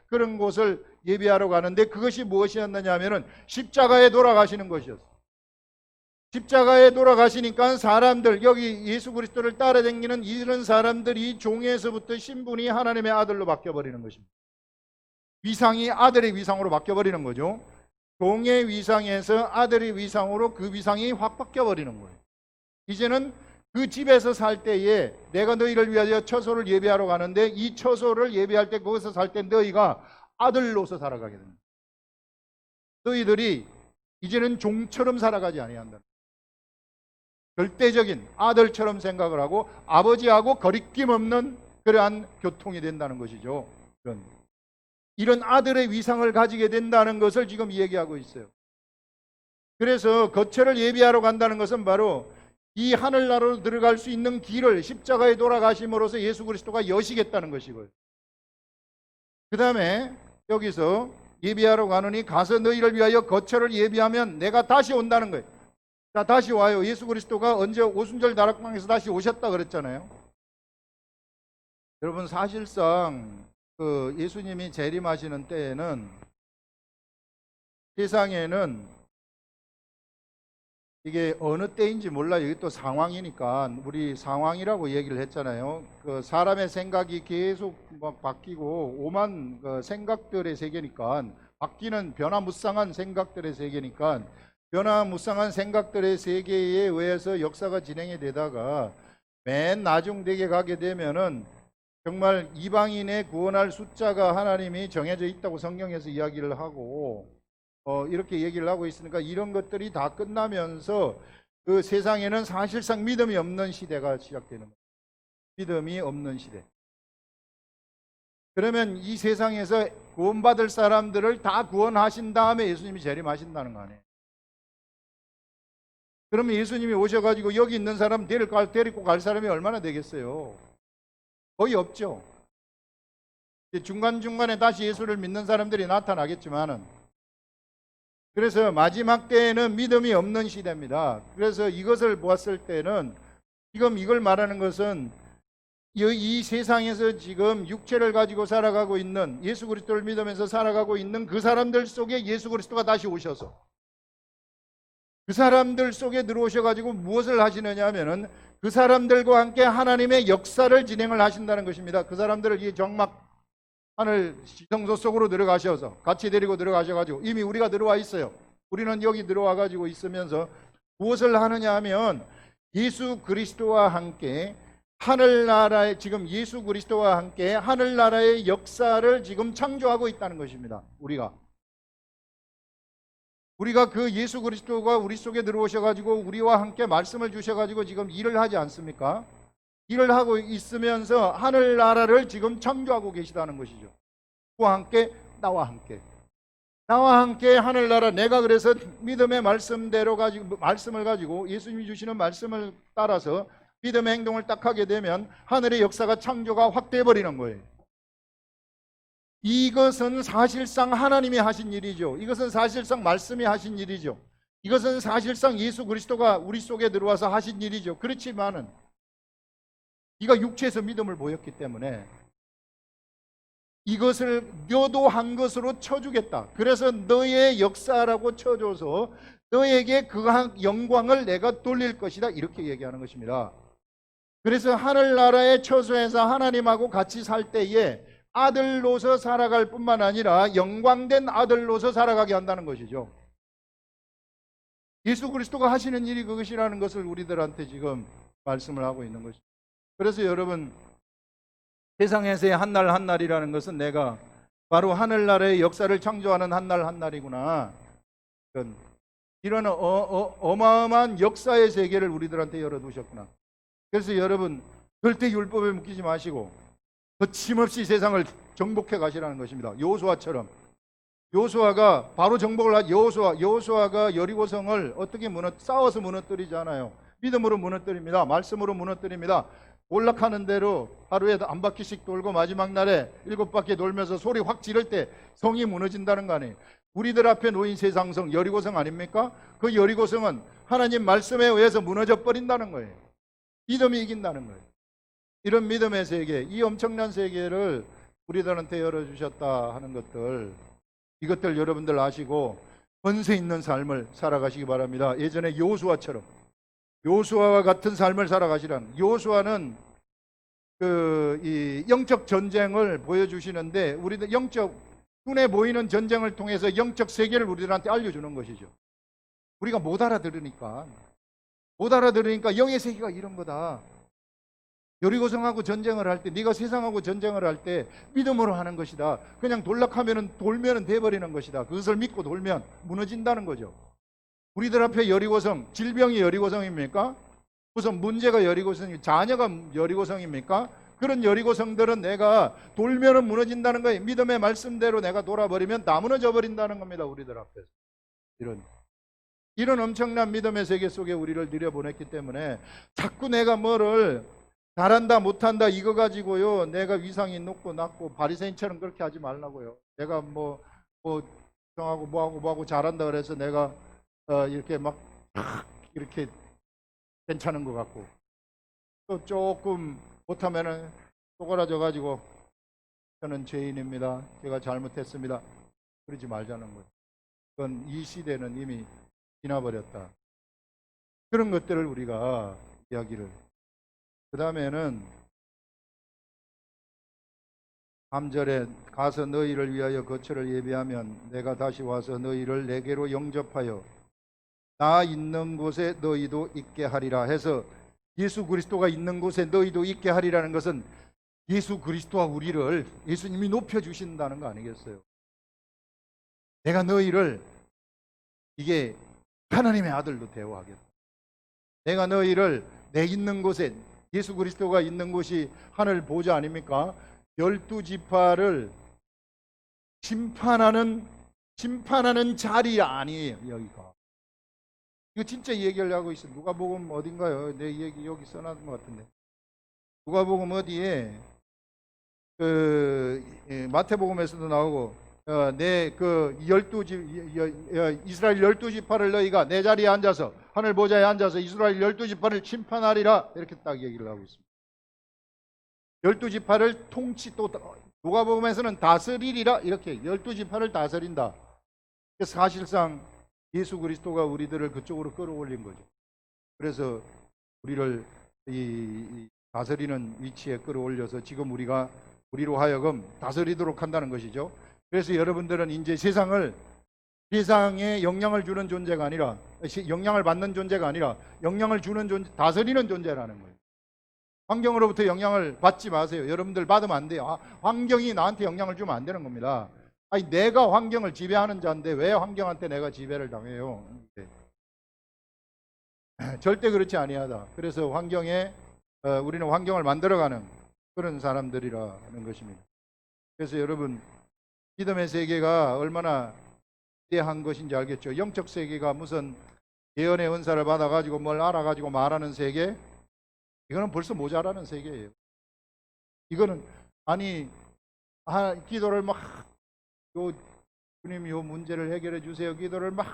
그런 곳을 예비하러 가는데, 그것이 무엇이었느냐 하면은 십자가에 돌아가시는 것이었어요. 십자가에 돌아가시니까 사람들, 여기 예수 그리스도를 따라다니는 이런 사람들이 종에서부터 신분이 하나님의 아들로 바뀌어버리는 것입니다. 위상이 아들의 위상으로 바뀌어버리는 거죠. 종의 위상에서 아들의 위상으로 그 위상이 확 바뀌어버리는 거예요. 이제는 그 집에서 살 때에 내가 너희를 위하여 처소를 예비하러 가는데, 이 처소를 예비할 때 거기서 살 때 너희가 아들로서 살아가게 됩니다. 너희들이 이제는 종처럼 살아가지 아니한다. 절대적인 아들처럼 생각을 하고 아버지하고 거리낌 없는 그러한 교통이 된다는 것이죠. 이런 아들의 위상을 가지게 된다는 것을 지금 얘기하고 있어요. 그래서 거처를 예비하러 간다는 것은 바로 이 하늘나라로 들어갈 수 있는 길을 십자가에 돌아가심으로써 예수 그리스도가 여시겠다는 것이고요. 그 다음에 여기서 예비하러 가느니 가서 너희를 위하여 거처를 예비하면 내가 다시 온다는 거예요. 자, 다시 와요. 예수 그리스도가 언제 오순절 다락방에서 다시 오셨다 그랬잖아요. 여러분, 사실상 그 예수님이 재림하시는 때에는 세상에는 이게 어느 때인지 몰라요. 이게 또 상황이니까 우리 상황이라고 얘기를 했잖아요. 그 사람의 생각이 계속 막 바뀌고 오만 그 생각들의 세계니까, 바뀌는 변화무쌍한 생각들의 세계니까, 변화무쌍한 생각들의 세계에 의해서 역사가 진행이 되다가 맨 나중되게 가게 되면은 정말 이방인의 구원할 숫자가 하나님이 정해져 있다고 성경에서 이야기를 하고, 이렇게 얘기를 하고 있으니까 이런 것들이 다 끝나면서 그 세상에는 사실상 믿음이 없는 시대가 시작되는 거예요. 믿음이 없는 시대. 그러면 이 세상에서 구원받을 사람들을 다 구원하신 다음에 예수님이 재림하신다는 거 아니에요. 그러면 예수님이 오셔가지고 여기 있는 사람 데리고 갈 사람이 얼마나 되겠어요? 거의 없죠. 중간중간에 다시 예수를 믿는 사람들이 나타나겠지만은, 그래서 마지막 때에는 믿음이 없는 시대입니다. 그래서 이것을 보았을 때는 지금 이걸 말하는 것은 이 세상에서 지금 육체를 가지고 살아가고 있는, 예수 그리스도를 믿으면서 살아가고 있는 그 사람들 속에 예수 그리스도가 다시 오셔서 그 사람들 속에 들어오셔가지고 무엇을 하시느냐 하면은 그 사람들과 함께 하나님의 역사를 진행을 하신다는 것입니다. 그 사람들을 이 정막 하늘 지성소 속으로 들어가셔서 같이 데리고 들어가셔가지고, 이미 우리가 들어와 있어요. 우리는 여기 들어와가지고 있으면서 무엇을 하느냐 하면 예수 그리스도와 함께 하늘나라의, 지금 예수 그리스도와 함께 하늘나라의 역사를 지금 창조하고 있다는 것입니다. 우리가 그 예수 그리스도가 우리 속에 들어오셔가지고 우리와 함께 말씀을 주셔가지고 지금 일을 하지 않습니까? 일을 하고 있으면서 하늘나라를 지금 창조하고 계시다는 것이죠. 그와 함께, 나와 함께 하늘나라, 내가 그래서 믿음의 말씀대로 말씀을 가지고 예수님이 주시는 말씀을 따라서 믿음의 행동을 딱 하게 되면 하늘의 역사가, 창조가 확대해 버리는 거예요. 이것은 사실상 하나님이 하신 일이죠. 이것은 사실상 말씀이 하신 일이죠. 이것은 사실상 예수 그리스도가 우리 속에 들어와서 하신 일이죠. 그렇지만은 네가 육체에서 믿음을 보였기 때문에 이것을 묘도한 것으로 쳐주겠다. 그래서 너의 역사라고 쳐줘서 너에게 그 영광을 내가 돌릴 것이다. 이렇게 얘기하는 것입니다. 그래서 하늘나라의 처소에서 하나님하고 같이 살 때에 아들로서 살아갈 뿐만 아니라 영광된 아들로서 살아가게 한다는 것이죠. 예수 그리스도가 하시는 일이 그것이라는 것을 우리들한테 지금 말씀을 하고 있는 것이죠. 그래서 여러분, 세상에서의 한날 한날이라는 것은 내가 바로 하늘나라의 역사를 창조하는 한날 한날이구나, 이런 어마어마한 역사의 세계를 우리들한테 열어두셨구나. 그래서 여러분, 절대 율법에 묶이지 마시고 거침없이 세상을 정복해 가시라는 것입니다. 여호수아처럼. 여호수아가 바로 정복을 한 여호수아가 여리고성을 어떻게 싸워서 무너뜨리잖아요. 믿음으로 무너뜨립니다. 말씀으로 무너뜨립니다. 올락하는 대로 하루에 한 바퀴씩 돌고 마지막 날에 7바퀴 돌면서 소리 확 지를 때 성이 무너진다는 거 아니에요. 우리들 앞에 놓인 세상성, 여리고성 아닙니까? 그 여리고성은 하나님 말씀에 의해서 무너져 버린다는 거예요. 믿음이 이긴다는 거예요. 이런 믿음의 세계, 이 엄청난 세계를 우리들한테 열어주셨다 하는 것들, 이것들 여러분들 아시고 권세 있는 삶을 살아가시기 바랍니다. 예전에 여호수아처럼, 여호수아와 같은 삶을 살아가시라는, 여호수아는 이 영적 전쟁을 보여주시는데, 우리들 영적 눈에 보이는 전쟁을 통해서 영적 세계를 우리들한테 알려주는 것이죠. 우리가 못 알아들으니까 영의 세계가 이런 거다. 여리고성하고 전쟁을 할 때, 네가 세상하고 전쟁을 할 때 믿음으로 하는 것이다. 그냥 돌면은 돼버리는 것이다. 그것을 믿고 돌면 무너진다는 거죠. 우리들 앞에 여리고성, 질병이 여리고성입니까? 무슨 문제가 여리고성이, 자녀가 여리고성입니까? 그런 여리고성들은 내가 돌면은 무너진다는 거예요. 믿음의 말씀대로 내가 돌아버리면 다 무너져 버린다는 겁니다. 우리들 앞에서. 이런 엄청난 믿음의 세계 속에 우리를 들여보냈기 때문에 자꾸 내가 뭐를 잘한다 못한다 이거 가지고요, 내가 위상이 높고 낮고 바리새인처럼 그렇게 하지 말라고요. 내가 뭐하고 잘한다 그래서 내가 이렇게 막 이렇게 괜찮은 것 같고, 또 조금 못하면은 쪼그라져 가지고 저는 죄인입니다, 제가 잘못했습니다, 그러지 말자는 거예요. 그건 이 시대는 이미 지나버렸다. 그런 것들을 우리가 이야기를. 그 다음에는 3절에 가서 너희를 위하여 거처를 예비하면 내가 다시 와서 너희를 내게로 영접하여 나 있는 곳에 너희도 있게 하리라 해서, 예수 그리스도가 있는 곳에 너희도 있게 하리라는 것은 예수 그리스도와 우리를 예수님이 높여주신다는 거 아니겠어요? 내가 너희를 이게 하나님의 아들로 대우하겠다. 내가 너희를 내 있는 곳에, 예수 그리스도가 있는 곳이 하늘 보좌 아닙니까? 12지파를 심판하는 자리 아니에요, 여기가. 이거 진짜 얘기를 하고 있어요. 누가복음 어딘가요? 내 얘기 여기 써놨던 것 같은데. 누가복음 어디에 마태복음에서도 나오고 이스라엘 12지파를 너희가 내 자리에 앉아서 하늘 보좌에 앉아서 이스라엘 12지파를 심판하리라 이렇게 딱 얘기를 하고 있습니다. 12지파를 또 누가복음에서는 다스리리라 이렇게 12지파를 다스린다. 그래서 사실상 예수 그리스도가 우리들을 그쪽으로 끌어올린 거죠. 그래서 우리를 이 다스리는 위치에 끌어올려서 지금 우리로 하여금 다스리도록 한다는 것이죠. 그래서 여러분들은 이제 세상에 영향을 주는 존재가 아니라, 영향을 받는 존재가 아니라 영향을 주는 존재, 다스리는 존재라는 거예요. 환경으로부터 영향을 받지 마세요. 여러분들 받으면 안 돼요. 환경이 나한테 영향을 주면 안 되는 겁니다. 아니, 내가 환경을 지배하는 자인데 왜 환경한테 내가 지배를 당해요? 절대 그렇지 아니하다. 그래서 우리는 환경을 만들어가는 그런 사람들이라는 것입니다. 그래서 여러분, 믿음의 세계가 얼마나 위대한 것인지 알겠죠? 영적 세계가 무슨 예언의 은사를 받아가지고 뭘 알아가지고 말하는 세계? 이거는 벌써 모자라는 세계예요. 이거는 기도를 막 주님 요 문제를 해결해 주세요. 기도를 막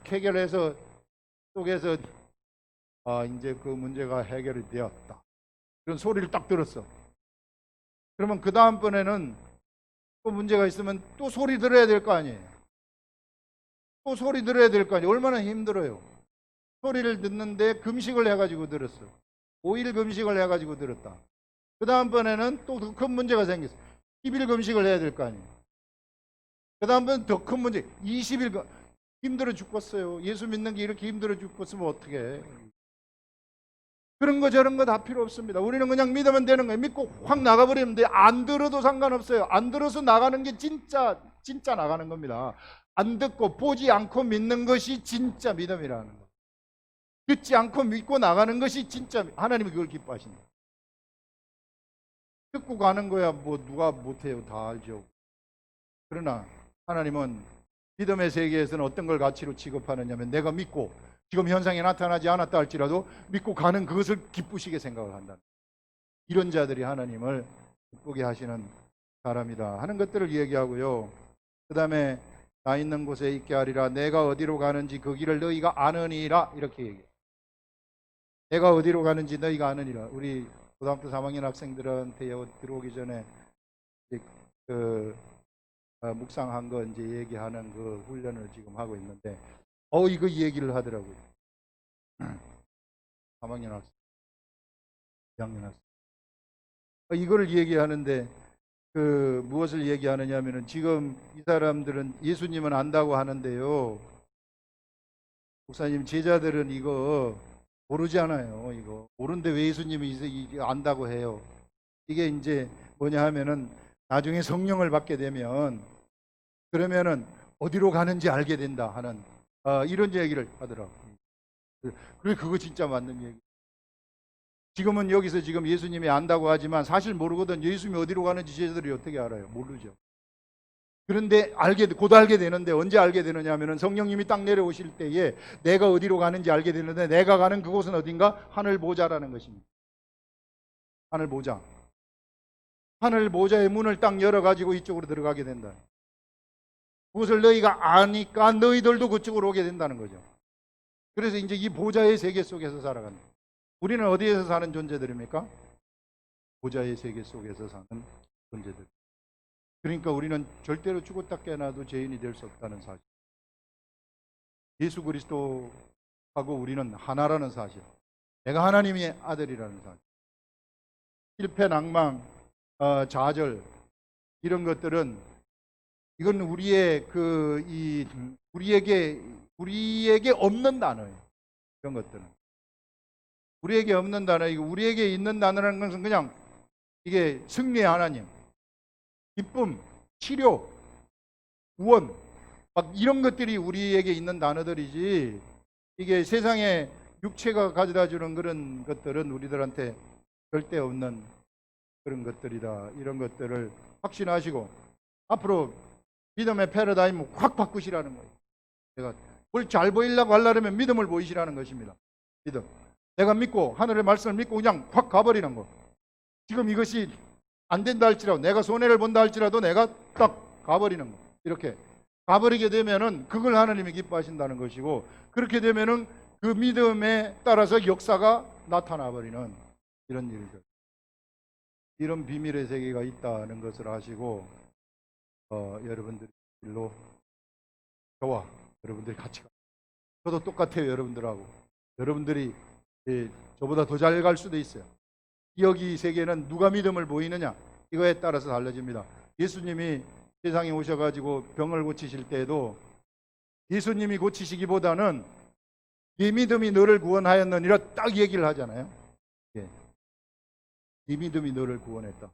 해결해서 속에서 이제 그 문제가 해결이 되었다. 그런 소리를 딱 들었어. 그러면 그 다음번에는 또 문제가 있으면 또 소리 들어야 될 거 아니에요. 또 소리 들어야 될 거 아니에요. 얼마나 힘들어요. 소리를 듣는데 금식을 해가지고 들었어. 5일 금식을 해가지고 들었다. 그 다음번에는 또 더 큰 문제가 생겼어. 10일 금식을 해야 될 거 아니에요. 그 다음번엔 더 큰 문제. 20일 힘들어 죽겠어요. 예수 믿는 게 이렇게 힘들어 죽겠으면 어떡해. 그런 거 저런 거 다 필요 없습니다. 우리는 그냥 믿으면 되는 거예요. 믿고 확 나가버리면 돼요. 안 들어도 상관없어요. 안 들어서 나가는 게 진짜 나가는 겁니다. 안 듣고 보지 않고 믿는 것이 진짜 믿음이라는 거예요. 듣지 않고 믿고 나가는 것이 진짜 하나님이 그걸 기뻐하신다. 듣고 가는 거야 뭐 누가 못해요. 다 알죠. 그러나 하나님은 믿음의 세계에서는 어떤 걸 가치로 취급하느냐면 내가 믿고 지금 현상이 나타나지 않았다 할지라도 믿고 가는 그것을 기쁘시게 생각을 한다. 이런 자들이 하나님을 기쁘게 하시는 사람이다 하는 것들을 얘기하고요. 그 다음에 나 있는 곳에 있게 하리라. 내가 어디로 가는지 그 길을 너희가 아느니라. 이렇게 얘기해요. 내가 어디로 가는지 너희가 아느니라. 우리 고등학교 3학년 학생들한테 들어오기 전에 묵상한 거 이제 얘기하는 그 훈련을 지금 하고 있는데 이거 얘기를 하더라고요. 3학년 학생, 2학년 학생. 이거를 얘기하는데 무엇을 얘기하느냐 하면은 지금 이 사람들은 예수님은 안다고 하는데요. 목사님 제자들은 이거 모르잖아요. 이거 모르는데 왜 예수님이 안다고 해요? 이게 이제 뭐냐 하면은 나중에 성령을 받게 되면 그러면은 어디로 가는지 알게 된다 하는 이런 얘기를 하더라고요. 그래 그거 진짜 맞는 얘기. 지금은 여기서 지금 예수님이 안다고 하지만 사실 모르거든. 예수님이 어디로 가는지 제자들이 어떻게 알아요? 모르죠. 그런데 곧 알게 되는데 언제 알게 되느냐 하면은 성령님이 딱 내려오실 때에 내가 어디로 가는지 알게 되는데 내가 가는 그곳은 어딘가? 하늘 보좌라는 것입니다. 하늘 보좌. 하늘 보좌의 문을 딱 열어가지고 이쪽으로 들어가게 된다. 그것을 너희가 아니까 너희들도 그쪽으로 오게 된다는 거죠. 그래서 이제 이 보좌의 세계 속에서 살아간다. 우리는 어디에서 사는 존재들입니까? 보좌의 세계 속에서 사는 존재들. 그러니까 우리는 절대로 죽었다 깨어나도 죄인이 될 수 없다는 사실. 예수 그리스도하고 우리는 하나라는 사실. 내가 하나님의 아들이라는 사실. 실패, 낭망, 좌절 이런 것들은 이건 우리에게 없는 단어예요. 이런 것들은 우리에게 없는 단어이고 우리에게 있는 단어라는 것은 그냥 이게 승리의 하나님, 기쁨, 치료, 구원 막 이런 것들이 우리에게 있는 단어들이지, 이게 세상에 육체가 가져다 주는 그런 것들은 우리들한테 절대 없는 그런 것들이다. 이런 것들을 확신하시고 앞으로 믿음의 패러다임을 확 바꾸시라는 거예요. 내가 뭘 잘 보이려고 하려면 믿음을 보이시라는 것입니다. 믿음. 내가 믿고 하늘의 말씀을 믿고 그냥 확 가버리는 거. 지금 이것이 안 된다 할지라도, 내가 손해를 본다 할지라도 내가 딱 가버리는 거. 이렇게 가버리게 되면은 그걸 하나님이 기뻐하신다는 것이고, 그렇게 되면은 그 믿음에 따라서 역사가 나타나 버리는 이런 일이죠. 이런 비밀의 세계가 있다는 것을 아시고, 여러분들이 일로 저와 여러분들이 같이 가. 저도 똑같아요. 여러분들하고. 여러분들이 저보다 더 잘 갈 수도 있어요. 여기 세계는 누가 믿음을 보이느냐, 이거에 따라서 달라집니다. 예수님이 세상에 오셔가지고 병을 고치실 때에도 예수님이 고치시기보다는 네 믿음이 너를 구원하였느니라 딱 얘기를 하잖아요. 예. 네 믿음이 너를 구원했다.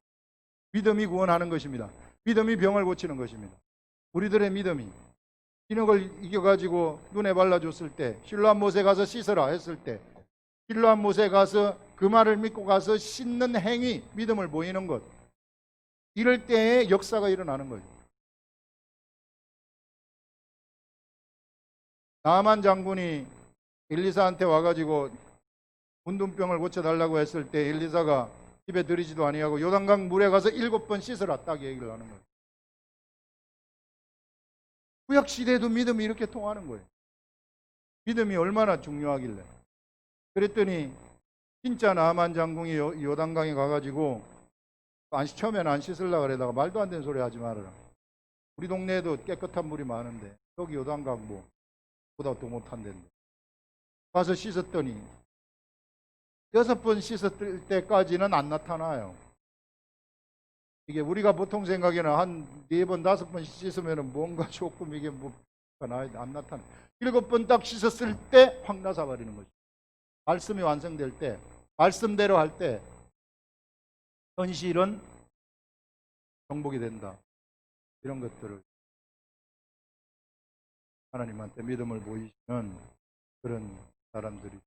믿음이 구원하는 것입니다. 믿음이 병을 고치는 것입니다. 우리들의 믿음이 진흙을 이겨가지고 눈에 발라줬을 때, 실로암 못에 가서 씻어라 했을 때, 실로암 못에 가서 그 말을 믿고 가서 씻는 행위, 믿음을 보이는 것, 이럴 때에 역사가 일어나는 거죠. 나만 장군이 엘리사한테 와가지고 문둥병을 고쳐달라고 했을 때 엘리사가 집에 들이지도 아니하고 요단강 물에 가서 7번 씻으라 딱 얘기를 하는 거예요. 구약 시대에도 믿음이 이렇게 통하는 거예요. 믿음이 얼마나 중요하길래. 그랬더니 진짜 나만 장군이 요단강에 가가지고 처음에는 안 씻으려고 그러다가 말도 안 되는 소리 하지 말아라. 우리 동네에도 깨끗한 물이 많은데 여기 요단강 뭐 보다 더 못한 데인데 가서 씻었더니 6번 씻었을 때까지는 안 나타나요. 이게 우리가 보통 생각에는 한 4번, 5번 씻으면 뭔가 조금 이게 뭐가 안 나타나. 7번 딱 씻었을 때 확 나사버리는 거죠. 말씀이 완성될 때, 말씀대로 할 때 현실은 정복이 된다. 이런 것들을 하나님한테 믿음을 보이시는 그런 사람들이